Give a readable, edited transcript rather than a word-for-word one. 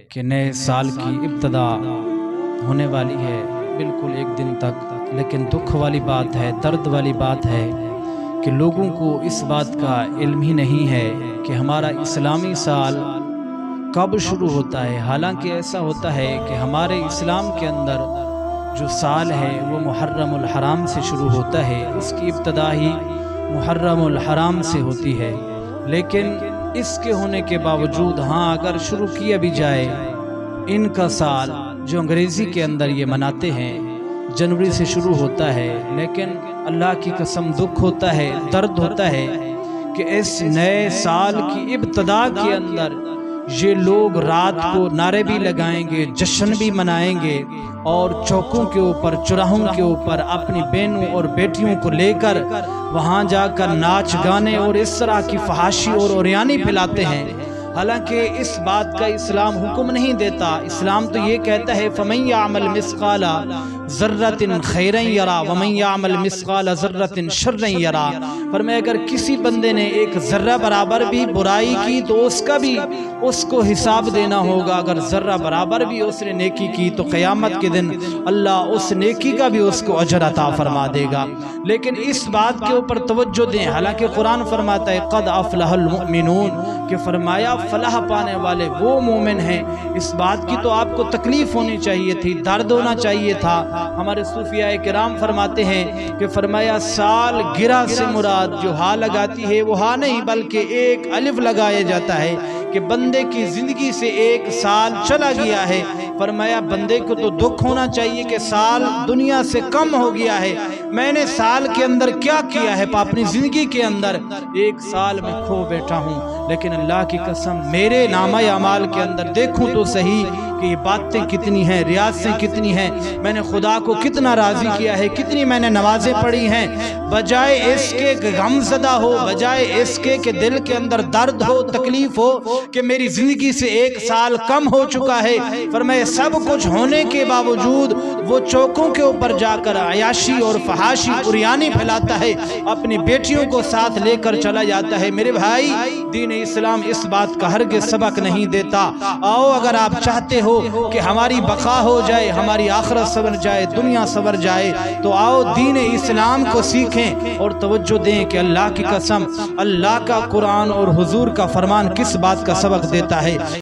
کہ نئے سال کی ابتدا ہونے والی ہے بالکل ایک دن تک، لیکن دکھ والی بات ہے، درد والی بات ہے کہ لوگوں کو اس بات کا علم ہی نہیں ہے کہ ہمارا اسلامی سال کب شروع ہوتا ہے۔ حالانکہ ایسا ہوتا ہے کہ ہمارے اسلام کے اندر جو سال ہے وہ محرم الحرام سے شروع ہوتا ہے، اس کی ابتدا ہی محرم الحرام سے ہوتی ہے، لیکن اس کے ہونے کے باوجود اگر شروع کیا بھی جائے ان کا سال جو انگریزی کے اندر یہ مناتے ہیں جنوری سے شروع ہوتا ہے، لیکن اللہ کی قسم دکھ ہوتا ہے، درد ہوتا ہے کہ اس نئے سال کی ابتدا کے اندر یہ لوگ رات کو نعرے بھی لگائیں گے، جشن بھی منائیں گے، اور چوکوں کے اوپر، چوراہوں کے اوپر اپنی بہنوں اور بیٹیوں کو لے کر وہاں جا کر ناچ گانے اور اس طرح کی فحاشی اور عریانی پھیلاتے ہیں۔ حالانکہ اس بات کا اسلام حکم نہیں دیتا۔ اسلام تو یہ کہتا ہے فَمَن يَعْمَلْ مِثْقَالَ ذَرَّةٍ خَيْرًا يَرَى وَمَن يَعْمَلْ مِثْقَالَ ذَرَّةٍ شَرًّا يَرَى۔ فرمایا اگر کسی بندے نے ایک ذرہ برابر بھی برائی کی تو اس کا بھی اس کو حساب دینا ہوگا، اگر ذرہ برابر بھی اس نے نیکی کی تو قیامت کے دن اللہ اس نیکی کا بھی اس کو اجر عطا فرما دے گا۔ لیکن اس بات کے اوپر توجہ دیں، حالانکہ قرآن فرماتا ہے قد افلح المؤمنون، کہ فرمایا فلاح پانے والے وہ مومن ہیں۔ اس بات کی تو آپ کو تکلیف ہونی چاہیے تھی، درد ہونا چاہیے تھا۔ ہمارے صوفیاء کرام فرماتے ہیں کہ فرمایا سال گرہ سے مراد جو ہاں لگاتی ہے وہ ہاں نہیں بلکہ ایک الف لگایا جاتا ہے کہ بندے کی زندگی سے ایک سال چلا گیا ہے۔ فرمایا بندے کو تو دکھ ہونا چاہیے کہ سال دنیا سے کم ہو گیا ہے، میں نے سال کے اندر کیا کیا ہے، اپنی زندگی کے اندر ایک سال میں کھو بیٹھا ہوں۔ لیکن اللہ کی قسم میرے نامہ اعمال کے اندر دیکھوں تو صحیح کہ یہ باتیں کتنی ہیں، ریاضتیں کتنی ہیں، میں نے خدا کو کتنا راضی کیا ہے، کتنی میں نے نمازیں پڑھی ہیں، بجائے اس کے غم زدہ ہو، بجائے اس کے کہ دل کے اندر درد ہو، تکلیف ہو کہ میری زندگی سے ایک سال کم ہو چکا ہے۔ فرمایا سب کچھ ہونے کے باوجود وہ چوکوں کے اوپر جا کر عیاشی اور فحاشی عریانی پھیلاتا ہے، اپنی بیٹیوں کو ساتھ لے کر چلا جاتا ہے۔ میرے بھائی دین اسلام اس بات کا ہرگز سبق نہیں دیتا۔ آؤ اگر آپ چاہتے ہو کہ ہماری بقا ہو جائے، ہماری آخرت سنور جائے، دنیا سنور جائے، تو آؤ دین اسلام کو سیکھیں اور توجہ دیں کہ اللہ کی قسم اللہ کا قرآن اور حضور کا فرمان کس بات کا سبق دیتا ہے۔